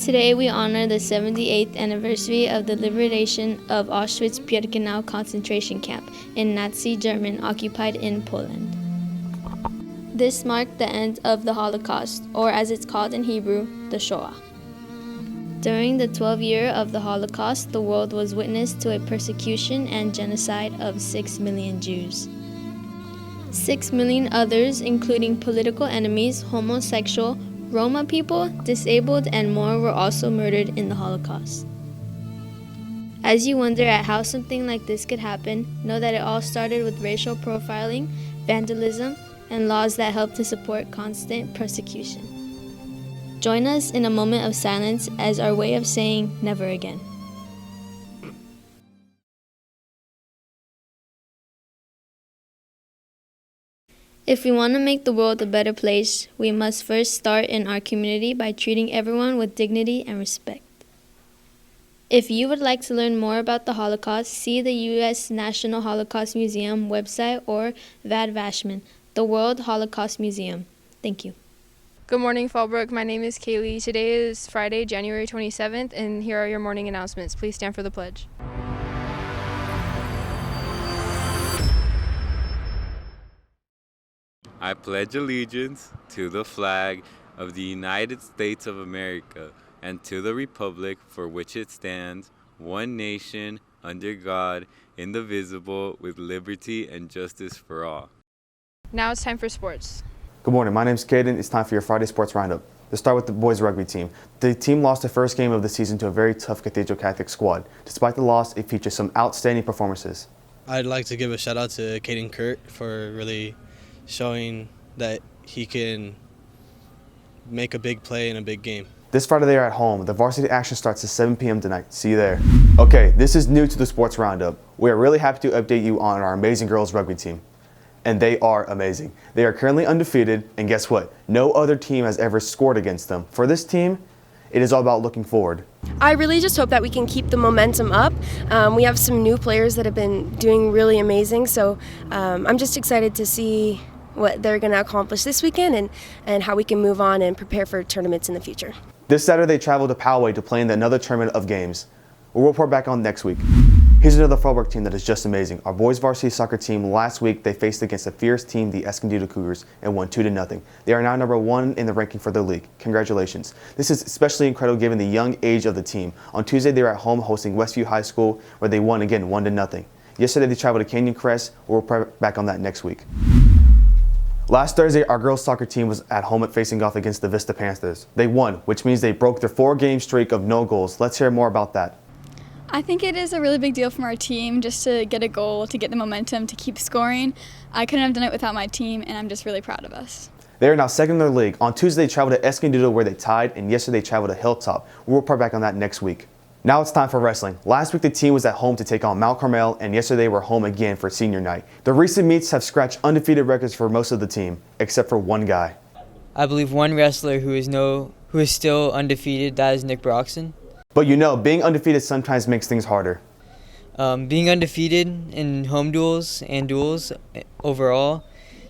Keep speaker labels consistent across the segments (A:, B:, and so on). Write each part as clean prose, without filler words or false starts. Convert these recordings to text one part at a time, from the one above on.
A: Today we honor the 78th anniversary of the liberation of Auschwitz-Birkenau concentration camp in Nazi German occupied in Poland. This marked the end of the Holocaust, or as it's called in Hebrew, the Shoah. During the 12th year of the Holocaust, the world was witness to a persecution and genocide of 6 million Jews. 6 million others, including political enemies, homosexual, Roma people, disabled, and more were also murdered in the Holocaust. As you wonder at how something like this could happen, know that it all started with racial profiling, vandalism, and laws that helped to support constant persecution. Join us in a moment of silence as our way of saying never again. If we want to make the world a better place, we must first start in our community by treating everyone with dignity and respect. If you would like to learn more about the Holocaust, see the U.S. National Holocaust Museum website or Vad Vashman, the World Holocaust Museum. Thank you.
B: Good morning, Fallbrook. My name is Kaylee. Today is Friday, January 27th, and here are your morning announcements. Please stand for the pledge.
C: I pledge allegiance to the flag of the United States of America and to the republic for which it stands, one nation, under God, indivisible, with liberty and justice for all.
B: Now it's time for sports.
D: Good morning, my name's Kaden. It's time for your Friday Sports Roundup. Let's start with the boys rugby team. The team lost the first game of the season to a very tough Cathedral Catholic squad. Despite the loss, it features some outstanding performances.
E: I'd like to give a shout out to Kaden Kirk for really showing that he can make a big play in a big game.
D: This Friday they are at home. The varsity action starts at 7 p.m. tonight. See you there. Okay, this is new to the Sports Roundup. We are really happy to update you on our amazing girls rugby team. And they are amazing. They are currently undefeated, and guess what? No other team has ever scored against them. For this team, it is all about looking forward.
F: I really just hope that we can keep the momentum up. We have some new players that have been doing really amazing, so I'm just excited to see what they're going to accomplish this weekend and how we can move on and prepare for tournaments in the future.
D: This Saturday, they travel to Poway to play in another tournament of games. We'll report back on next week. Here's another Fallbrook team that is just amazing. Our boys varsity soccer team last week, they faced against a fierce team, the Escondido Cougars, and won 2-0. They are now number 1 in the ranking for the league. Congratulations. This is especially incredible given the young age of the team. On Tuesday, they were at home hosting Westview High School, where they won again 1-0. Yesterday, they traveled to Canyon Crest. We'll report back on that next week. Last Thursday, our girls soccer team was at home facing off against the Vista Panthers. They won, which means they broke their 4-game streak of no goals. Let's hear more about that.
G: I think it is a really big deal from our team just to get a goal, to get the momentum, to keep scoring. I couldn't have done it without my team, and I'm just really proud of us.
D: They are now second in their league. On Tuesday, they traveled to Escondido where they tied, and yesterday they traveled to Hilltop. We'll report back on that next week. Now it's time for wrestling. Last week the team was at home to take on Mount Carmel, and yesterday they were home again for senior night. The recent meets have scratched undefeated records for most of the team, except for one guy.
H: I believe one wrestler who is still undefeated, that is Nick Broxton.
D: But you know, being undefeated sometimes makes things harder.
H: Being undefeated in home duels and duels overall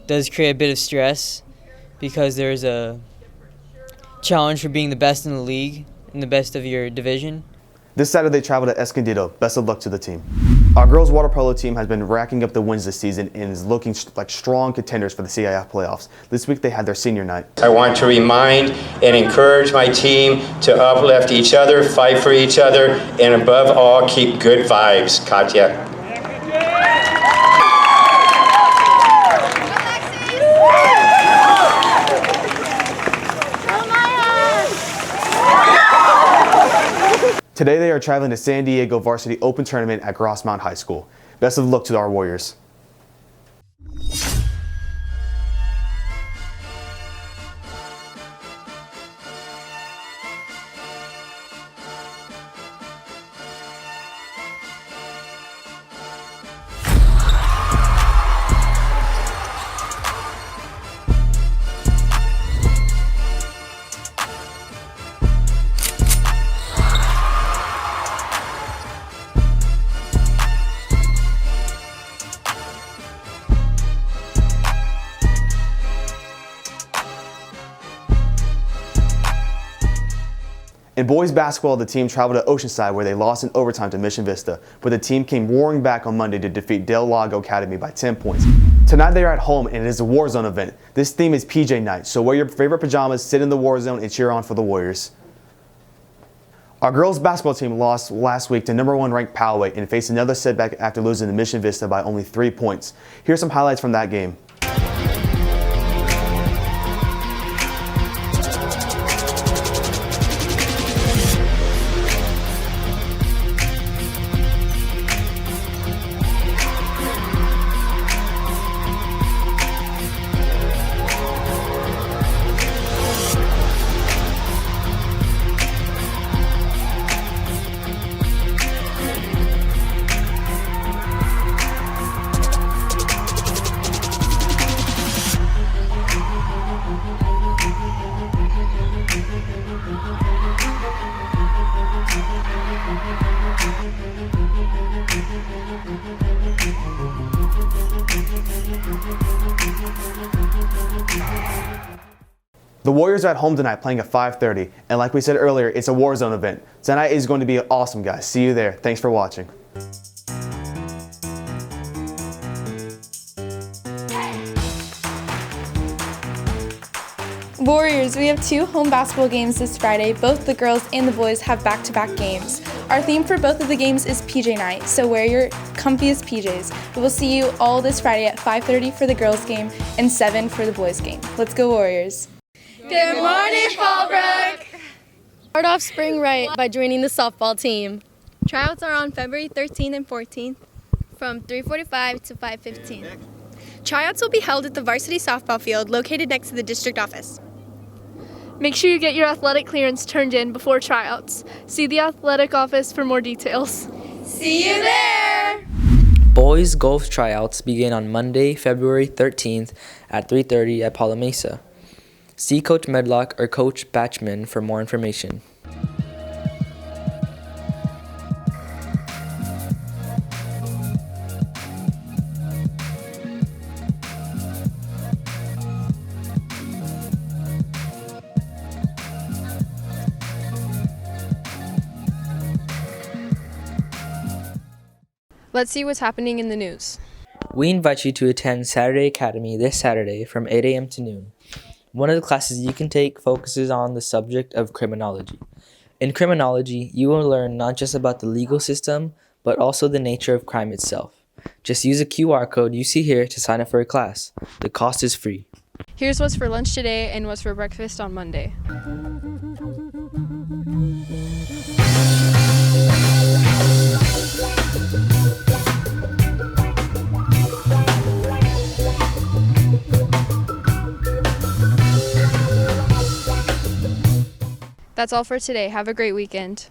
H: does create a bit of stress because there's a challenge for being the best in the league and the best of your division.
D: This Saturday they travel to Escondido. Best of luck to the team. Our girls water polo team has been racking up the wins this season and is looking like strong contenders for the CIF playoffs. This week they had their senior night.
I: I want to remind and encourage my team to uplift each other, fight for each other, and above all, keep good vibes. Katya.
D: Today they are traveling to San Diego Varsity Open Tournament at Grossmont High School. Best of luck to our Warriors. In boys basketball, the team traveled to Oceanside where they lost in overtime to Mission Vista, but the team came roaring back on Monday to defeat Del Lago Academy by 10 points. Tonight they are at home and it is a Warzone event. This theme is PJ night, so wear your favorite pajamas, sit in the Warzone, and cheer on for the Warriors. Our girls basketball team lost last week to #1 ranked Poway and faced another setback after losing to Mission Vista by only 3 points. Here's some highlights from that game. The Warriors are at home tonight playing at 5:30, and like we said earlier, it's a Warzone event. Tonight is going to be awesome, guys. See you there. Thanks for watching.
J: Warriors, we have 2 home basketball games this Friday. Both the girls and the boys have back-to-back games. Our theme for both of the games is PJ night, so wear your comfiest PJs. We will see you all this Friday at 5:30 for the girls game and 7 for the boys game. Let's go Warriors!
K: Good morning, Fallbrook!
L: Start off spring right by joining the softball team.
M: Tryouts are on February 13th and 14th
L: from 3:45 to 5:15.
M: Tryouts will be held at the varsity softball field located next to the district office.
K: Make sure you get your athletic clearance turned in before tryouts. See the athletic office for more details.
J: See you there!
N: Boys golf tryouts begin on Monday, February 13th at 3:30 at Palo Mesa. See Coach Medlock or Coach Batchman for more information.
B: Let's see what's happening in the news.
N: We invite you to attend Saturday Academy this Saturday from 8 a.m. to noon. One of the classes you can take focuses on the subject of criminology. In criminology, you will learn not just about the legal system, but also the nature of crime itself. Just use a QR code you see here to sign up for a class. The cost is free.
B: Here's what's for lunch today and what's for breakfast on Monday. That's all for today. Have a great weekend.